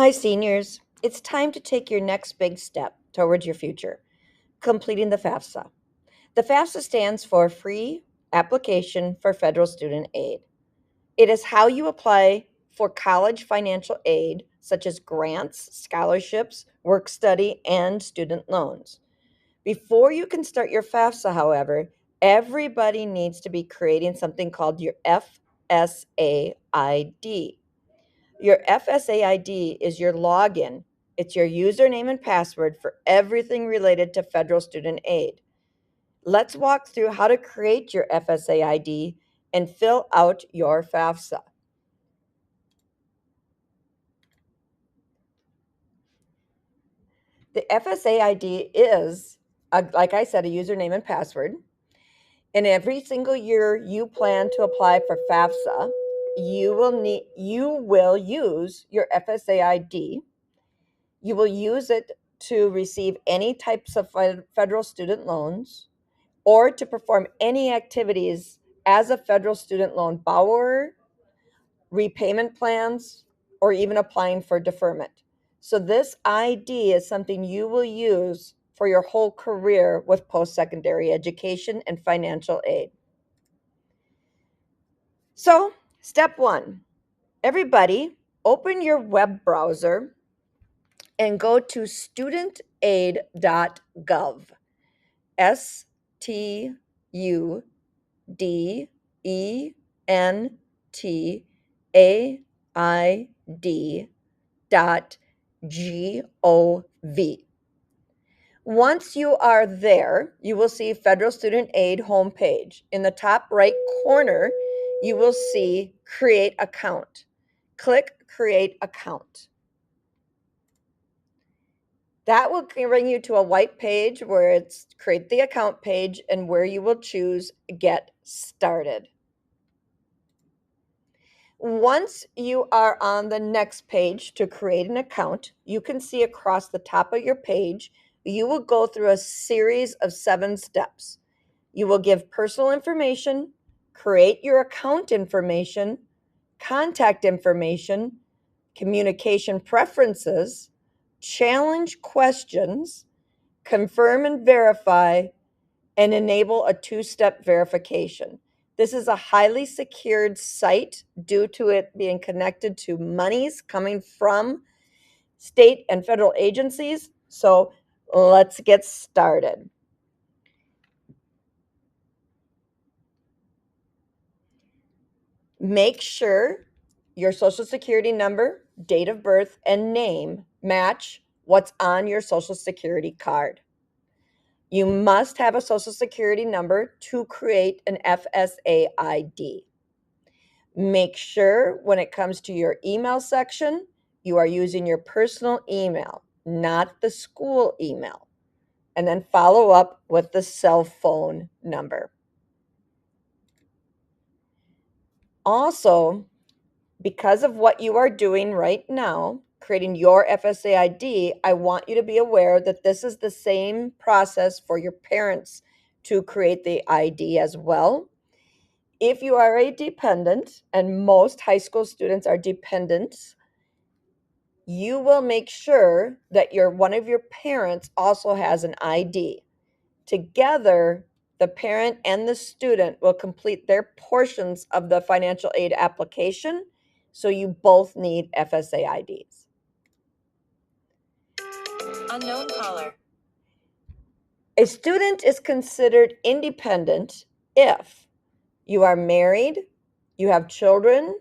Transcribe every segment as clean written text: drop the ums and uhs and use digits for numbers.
Hi, seniors. It's time to take your next big step towards your future, completing the FAFSA. The FAFSA stands for Free Application for Federal Student Aid. It is how you apply for college financial aid, such as grants, scholarships, work study, and student loans. Before you can start your FAFSA, however, everybody needs to be creating something called your FSA ID. Your FSA ID is your login. It's your username and password for everything related to federal student aid. Let's walk through how to create your FSA ID and fill out your FAFSA. The FSA ID is, like I said, a username and password. And every single year you plan to apply for FAFSA, you will use your FSA ID. You will use it to receive any types of federal student loans or to perform any activities as a federal student loan borrower, repayment plans, or even applying for deferment. So, this ID is something you will use for your whole career with post secondary education and financial aid. So, step one, everybody open your web browser and go to studentaid.gov. studentaid.gov. Once you are there, you will see Federal Student Aid homepage. In the top right corner, you will see Create Account. Click Create Account. That will bring you to a white page where it's create the account page and where you will choose Get Started. Once you are on the next page to create an account, you can see across the top of your page, you will go through a series of 7 steps. You will give personal information, create your account information, contact information, communication preferences, challenge questions, confirm and verify, and enable a 2-step verification. This is a highly secured site due to it being connected to monies coming from state and federal agencies. So let's get started. Make sure your social security number, date of birth, and name match what's on your social security card. You must have a social security number to create an FSA ID. Make sure when it comes to your email section, you are using your personal email, not the school email. And then follow up with the cell phone number. Also, because of what you are doing right now, creating your FSA ID, I want you to be aware that this is the same process for your parents to create the ID as well. If you are a dependent, and most high school students are dependents, you will make sure that one of your parents also has an ID. Together, the parent and the student will complete their portions of the financial aid application, so you both need FSA IDs. Unknown caller. A student is considered independent if you are married, you have children,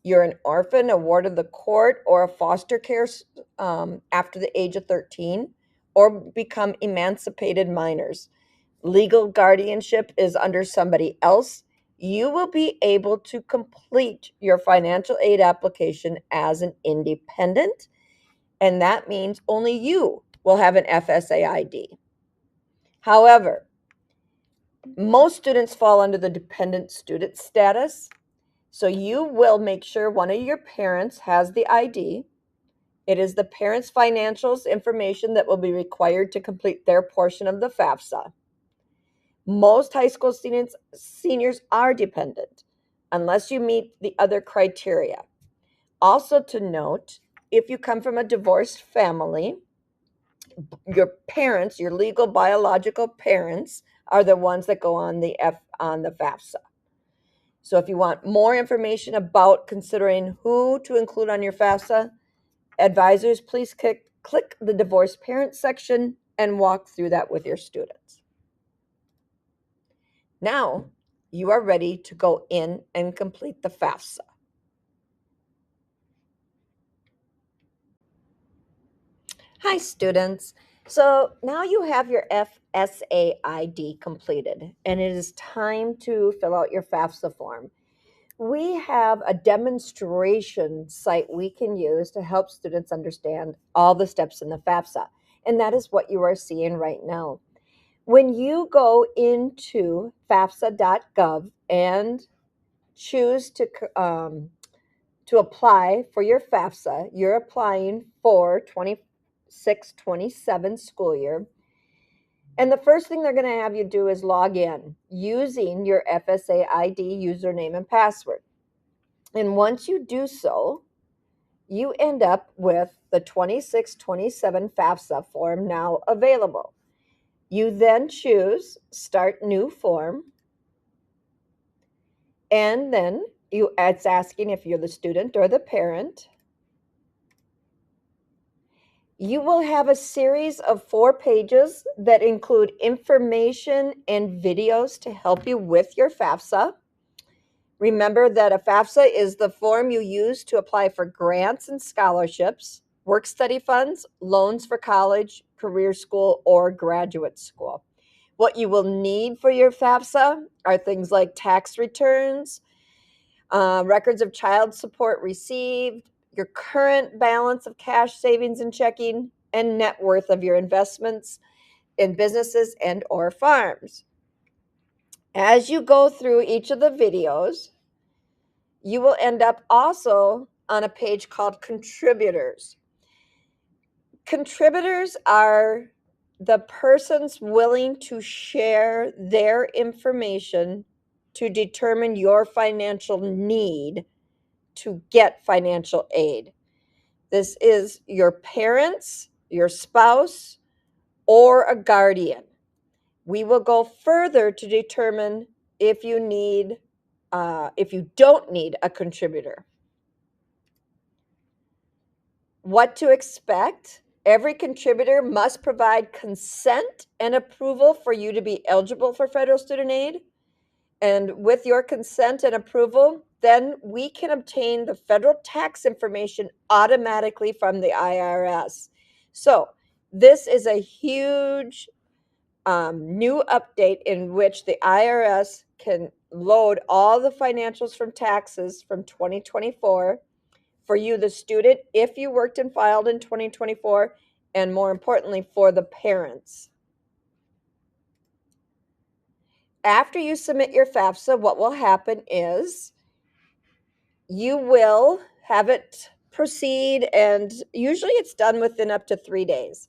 you're an orphan, a ward of the court, or a foster care after the age of 13, or become emancipated minors. Legal guardianship is under somebody else. You will be able to complete your financial aid application as an independent, and that means only you will have an FSA ID. However, most students fall under the dependent student status. So you will make sure one of your parents has the ID. It is the parents' financials information that will be required to complete their portion of the FAFSA. Most high school seniors are dependent unless you meet the other criteria. Also to note, if you come from a divorced family, your parents, your legal biological parents, are the ones that go on the FAFSA. So if you want more information about considering who to include on your FAFSA, advisors, please click the divorced parents section and walk through that with your students. Now you are ready to go in and complete the FAFSA. Hi, students. So now you have your FSAID completed, and it is time to fill out your FAFSA form. We have a demonstration site we can use to help students understand all the steps in the FAFSA, and that is what you are seeing right now. When you go into fafsa.gov and choose to apply for your FAFSA, you're applying for 26-27 school year. And the first thing they're going to have you do is log in using your FSA ID username and password. And once you do so, you end up with the 26-27 FAFSA form now available. You then choose Start New Form, and then it's asking if you're the student or the parent. You will have a series of 4 pages that include information and videos to help you with your FAFSA. Remember that a FAFSA is the form you use to apply for grants and scholarships, work study funds, loans for college, career school, or graduate school. What you will need for your FAFSA are things like tax returns, records of child support received, your current balance of cash savings and checking, and net worth of your investments in businesses and or farms. As you go through each of the videos, you will end up also on a page called Contributors. Contributors are the persons willing to share their information to determine your financial need to get financial aid. This is your parents, your spouse, or a guardian. We will go further to determine if you don't need a contributor. What to expect? Every contributor must provide consent and approval for you to be eligible for federal student aid. And with your consent and approval, then we can obtain the federal tax information automatically from the IRS. So this is a huge new update in which the IRS can load all the financials from taxes from 2024 for you, the student, if you worked and filed in 2024, and more importantly, for the parents. After you submit your FAFSA, what will happen is you will have it proceed, and usually it's done within up to 3 days.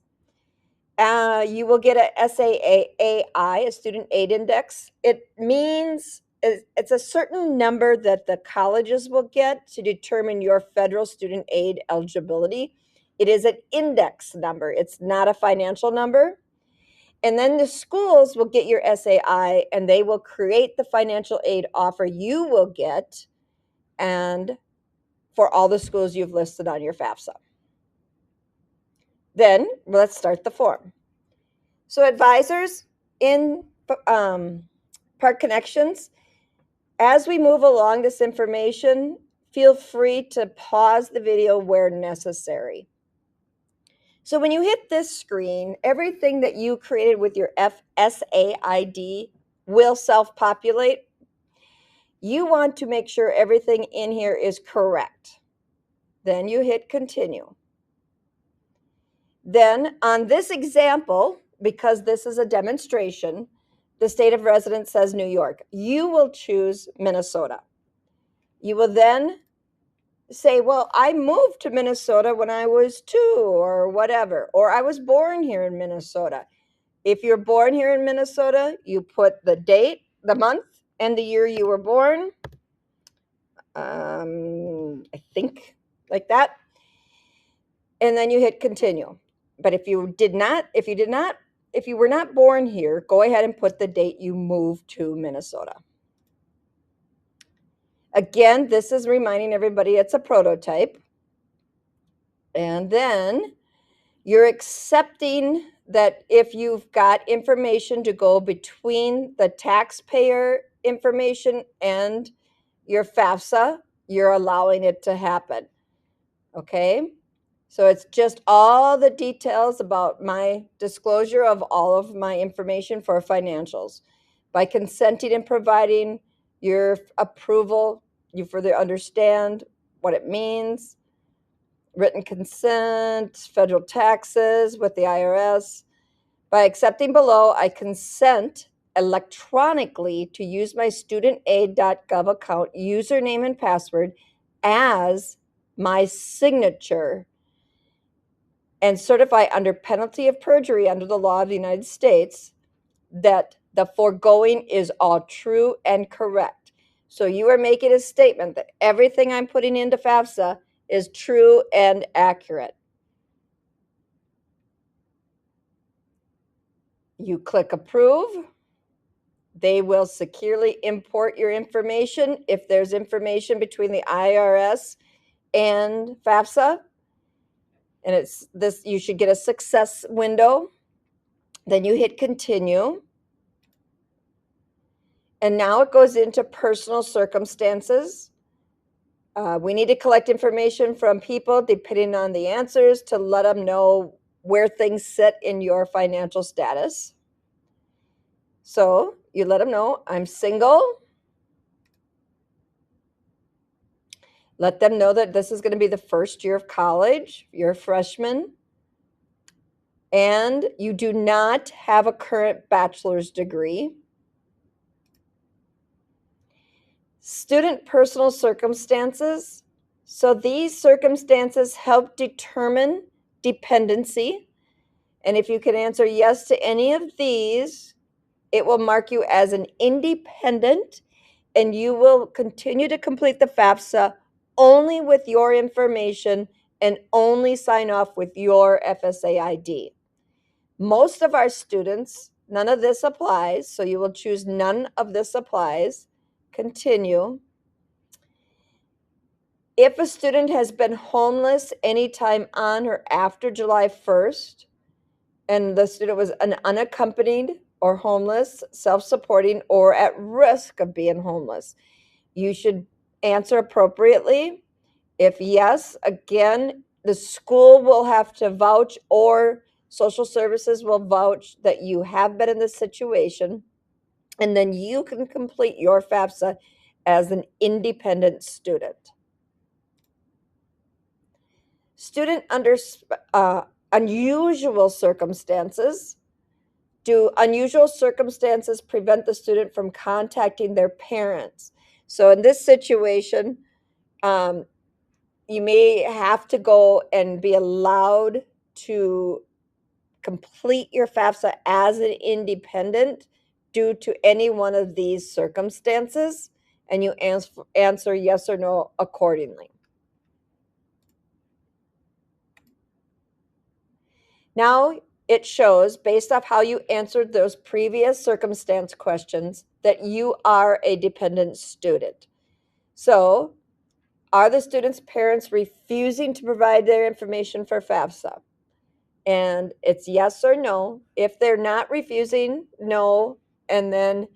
You will get a SAAI, a Student Aid Index. It means it's a certain number that the colleges will get to determine your federal student aid eligibility. It is an index number. It's not a financial number. And then the schools will get your SAI, and they will create the financial aid offer you will get, and for all the schools you've listed on your FAFSA. Then let's start the form. So advisors in Park Connections, as we move along this information, feel free to pause the video where necessary. So when you hit this screen, everything that you created with your FSAID will self-populate. You want to make sure everything in here is correct. Then you hit continue. Then on this example, because this is a demonstration, the state of residence says New York. You will choose Minnesota. You will then say, well, I moved to Minnesota when I was 2 or whatever, or I was born here in Minnesota. If you're born here in Minnesota, you put the date, the month, and the year you were born. I think like that. and then you hit continue. But if you were not born here, go ahead and put the date you moved to Minnesota. Again, this is reminding everybody it's a prototype. And then you're accepting that if you've got information to go between the taxpayer information and your FAFSA, you're allowing it to happen. Okay? So it's just all the details about my disclosure of all of my information for financials. By consenting and providing your approval, you further understand what it means. Written consent, federal taxes with the IRS. By accepting below, I consent electronically to use my studentaid.gov account username and password as my signature and certify under penalty of perjury under the law of the United States that the foregoing is all true and correct. So you are making a statement that everything I'm putting into FAFSA is true and accurate. You click approve. They will securely import your information if there's information between the IRS and FAFSA. And it's this, you should get a success window. Then you hit continue. And now it goes into personal circumstances. We need to collect information from people depending on the answers to let them know where things sit in your financial status. So you let them know I'm single. Let them know that this is going to be the first year of college. You're a freshman. And you do not have a current bachelor's degree. Student personal circumstances. So these circumstances help determine dependency. And if you can answer yes to any of these, it will mark you as an independent, and you will continue to complete the FAFSA only with your information and only sign off with your FSA ID. Most of our students, none of this applies, so you will choose none of this applies. Continue. If a student has been homeless anytime on or after July 1st, and the student was an unaccompanied or homeless, self-supporting, or at risk of being homeless, you should answer appropriately. If yes, again, the school will have to vouch or social services will vouch that you have been in this situation, and then you can complete your FAFSA as an independent student. Student under unusual circumstances. Do unusual circumstances prevent the student from contacting their parents? So in this situation, you may have to go and be allowed to complete your FAFSA as an independent due to any one of these circumstances, and you answer yes or no accordingly. Now it shows, based off how you answered those previous circumstance questions, that you are a dependent student. So, are the student's parents refusing to provide their information for FAFSA? And it's yes or no. If they're not refusing, no, and then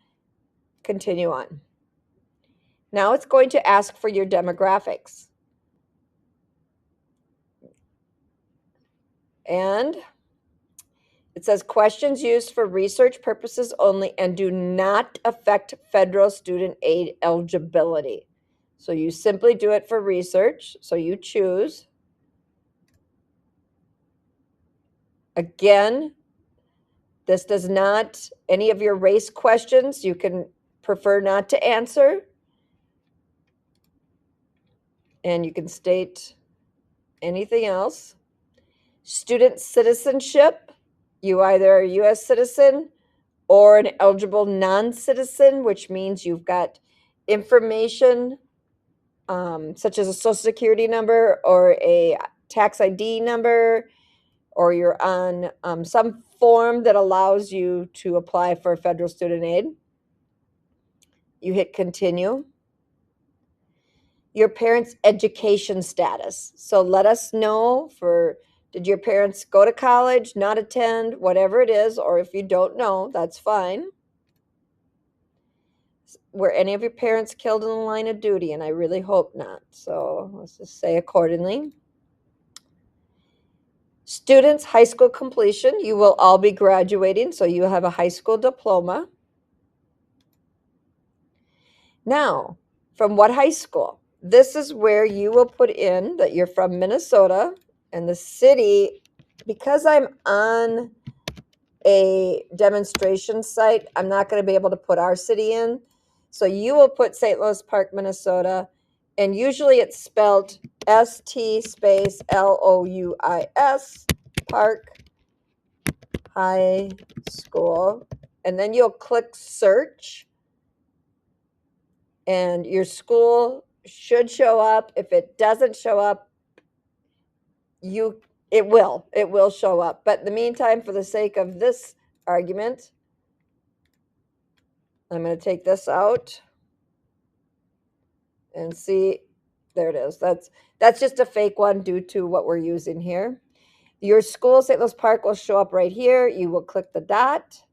continue on. Now it's going to ask for your demographics. And it says questions used for research purposes only and do not affect federal student aid eligibility. So you simply do it for research. So you choose. Again, this does not, any of your race questions, you can prefer not to answer. And you can state anything else. Student citizenship, you either are a U.S. citizen or an eligible non-citizen, which means you've got information such as a social security number or a tax ID number, or you're on some form that allows you to apply for federal student aid. You hit continue. Your parents' education status. So let us know did your parents go to college, not attend, whatever it is, or if you don't know, that's fine. Were any of your parents killed in the line of duty? And I really hope not. So let's just say accordingly. Students, high school completion. You will all be graduating, so you have a high school diploma. Now, from what high school? This is where you will put in that you're from Minnesota and the city. Because I'm on a demonstration site, I'm not going to be able to put our city in. So you will put St. Louis Park, Minnesota, and usually it's spelled ST space LOUIS Park High School. And then you'll click search, and your school should show up. If it doesn't show up, it will show up. But in the meantime, for the sake of this argument, I'm going to take this out and see. There it is. That's just a fake one due to what we're using here. Your school, St. Louis Park, will show up right here. You will click the dot.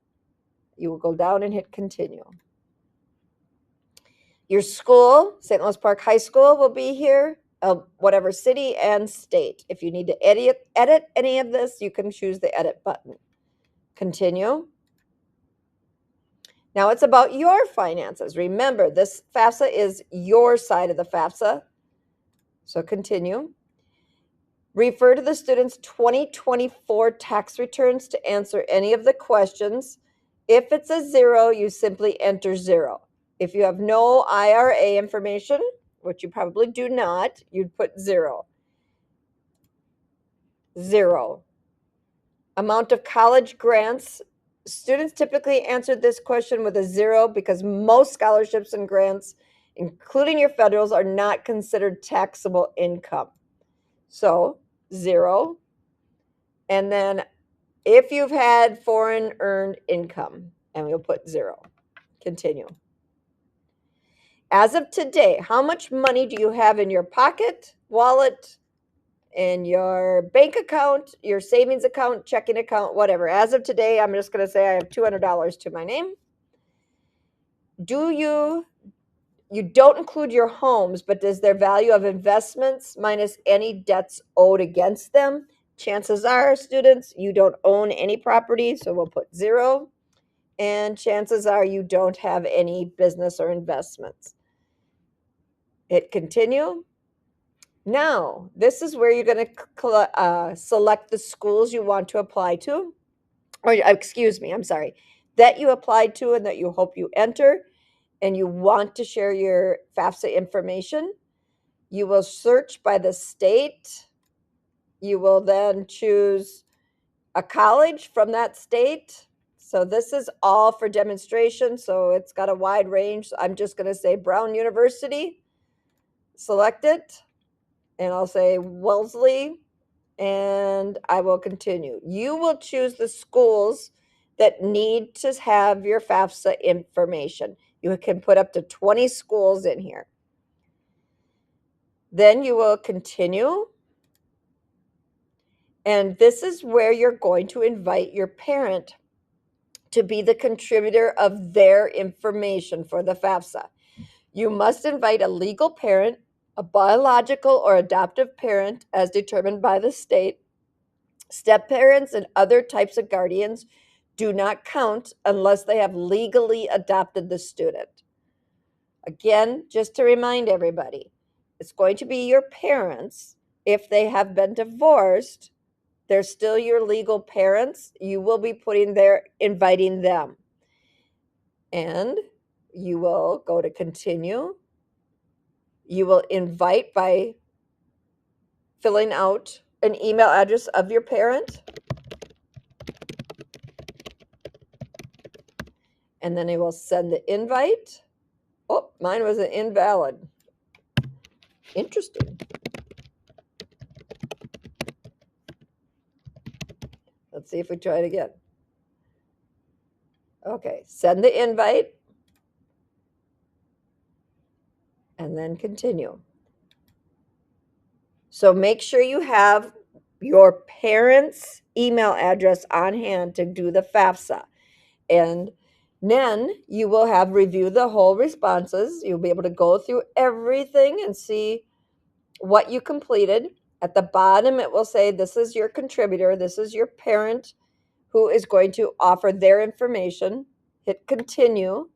You will go down and hit continue. Your school, St. Louis Park High School, will be here, whatever city and state. If you need to edit any of this, you can choose the edit button. Continue. Now it's about your finances. Remember, this FAFSA is your side of the FAFSA. So continue. Refer to the student's 2024 tax returns to answer any of the questions. If it's a 0, you simply enter 0. If you have no IRA information, which you probably do not, you'd put 0. 0. Amount of college grants. Students typically answered this question with a 0 because most scholarships and grants, including your federals, are not considered taxable income. So 0. And then if you've had foreign earned income, and we'll put 0. Continue. As of today, how much money do you have in your pocket, wallet, in your bank account, your savings account, checking account, whatever? As of today, I'm just going to say I have $200 to my name. You don't include your homes, but does their value of investments minus any debts owed against them? Chances are, students, you don't own any property, so we'll put 0. And chances are you don't have any business or investments. Hit continue. Now, this is where you're going to select the schools you want to apply to. Or, excuse me, I'm sorry, that you applied to and that you hope you enter, and you want to share your FAFSA information. You will search by the state. You will then choose a college from that state. So this is all for demonstration, so it's got a wide range. I'm just going to say Brown University. Select it, and I'll say Wellesley, and I will continue. You will choose the schools that need to have your FAFSA information. You can put up to 20 schools in here. Then you will continue. And this is where you're going to invite your parent to be the contributor of their information for the FAFSA. You must invite a legal parent, a biological or adoptive parent as determined by the state. Step parents and other types of guardians do not count unless they have legally adopted the student. Again, just to remind everybody, it's going to be your parents. If they have been divorced, they're still your legal parents. You will be inviting them. And you will go to continue. You will invite by filling out an email address of your parent. And then they will send the invite. Oh, mine was an invalid. Interesting. Let's see if we try it again. Okay, send the invite and then continue. So make sure you have your parents' email address on hand to do the FAFSA. And then you will have reviewed the whole responses. You'll be able to go through everything and see what you completed. At the bottom, it will say, this is your contributor. This is your parent who is going to offer their information. Hit continue.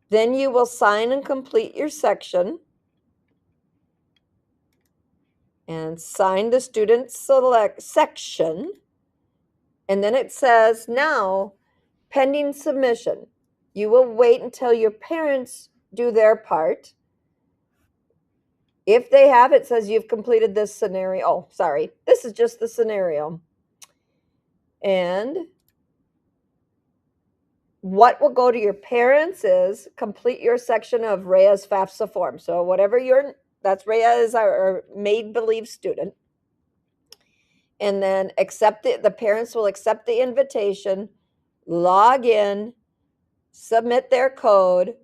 Then you will sign and complete your section and sign the student select section. And then it says now pending submission. You will wait until your parents do their part. If they have, it says you've completed this scenario. Oh, sorry. This is just the scenario. And what will go to your parents is complete your section of Rhea's FAFSA form. So whatever that's Rhea is our made-believe student. And then the parents will accept the invitation, log in, submit their code,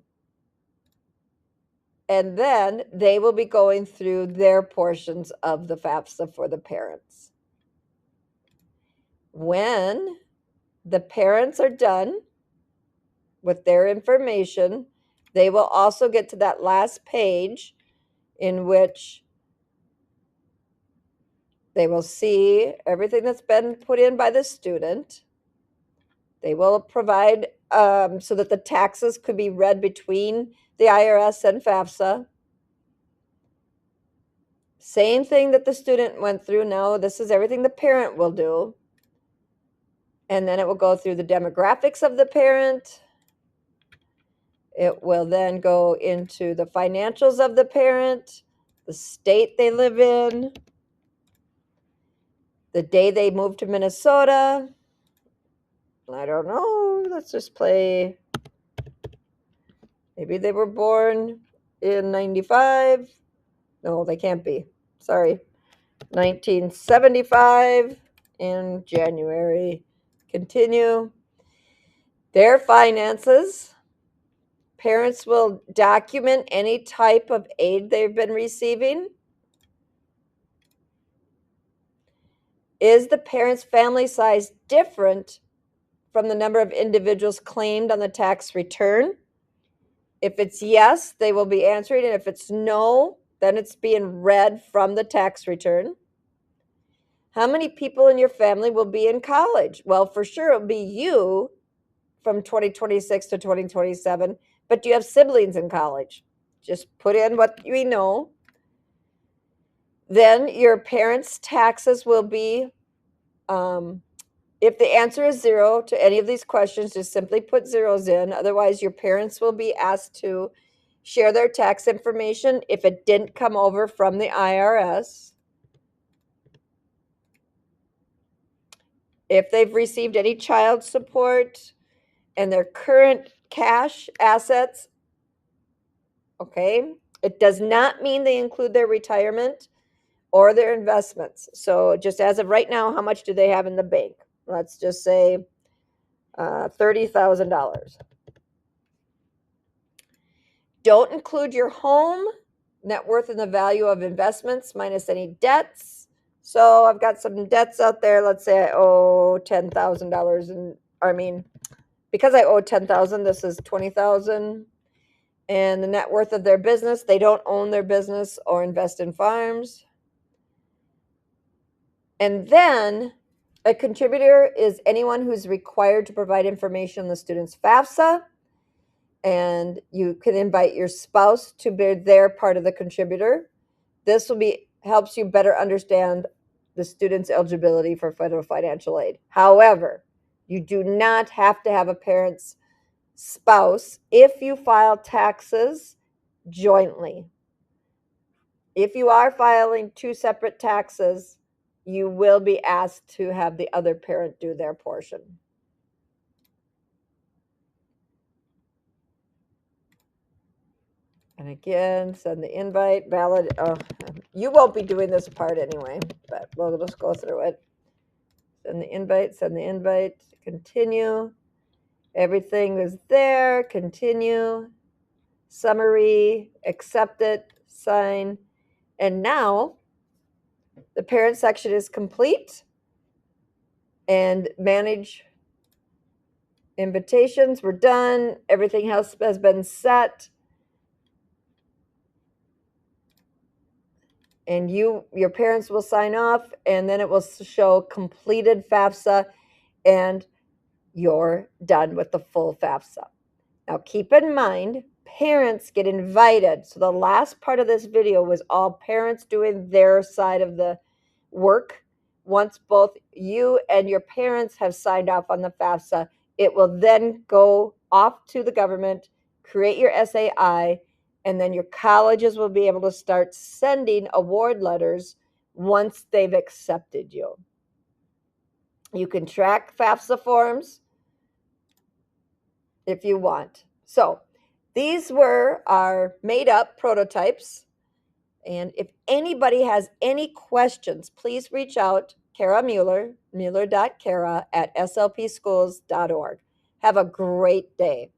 and then they will be going through their portions of the FAFSA for the parents. When the parents are done with their information, they will also get to that last page in which they will see everything that's been put in by the student. They will provide so that the taxes could be read between the IRS and FAFSA. Same thing that the student went through. Now, this is everything the parent will do. And then it will go through the demographics of the parent. It will then go into the financials of the parent, the state they live in, the day they moved to Minnesota. I don't know. Let's just play. Maybe they were born in 95. No, they can't be. Sorry. 1975 in January. Continue. Their finances. Parents will document any type of aid they've been receiving. Is the parent's family size different from the number of individuals claimed on the tax return? If it's yes, they will be answering. And if it's no, then it's being read from the tax return. How many people in your family will be in college? Well, for sure, it'll be you from 2026 to 2027, but do you have siblings in college? Just put in what we know. Then your parents' taxes will be, if the answer is 0 to any of these questions, just simply put zeros in. Otherwise, your parents will be asked to share their tax information if it didn't come over from the IRS. If they've received any child support and their current cash assets, okay, it does not mean they include their retirement or their investments. So just as of right now, how much do they have in the bank? Let's just say $30,000. Don't include your home, net worth, and the value of investments minus any debts. So I've got some debts out there. Let's say I owe $10,000, and because I owe $10,000, this is $20,000. And the net worth of their business, they don't own their business or invest in farms. And then a contributor is anyone who's required to provide information on the student's FAFSA. And you can invite your spouse to be their part of the contributor. This helps you better understand the student's eligibility for federal financial aid. However, you do not have to have a parent's spouse if you file taxes jointly. If you are filing 2 separate taxes, you will be asked to have the other parent do their portion. And again, send the invite, valid. You won't be doing this part anyway, but we'll just go through it. Send the invite, send the invite, continue. Everything is there, continue. Summary, accept it, sign. And now the parent section is complete. And manage invitations, we're done. Everything else has been set. And your parents will sign off, and then it will show completed FAFSA, and you're done with the full FAFSA. Now keep in mind, parents get invited. So the last part of this video was all parents doing their side of the work. Once both you and your parents have signed off on the FAFSA, it will then go off to the government, create your SAI, and then your colleges will be able to start sending award letters once they've accepted you. You can track FAFSA forms if you want. So these were our made up prototypes. And if anybody has any questions, please reach out. Kara Mueller, mueller.kara@slpschools.org. Have a great day.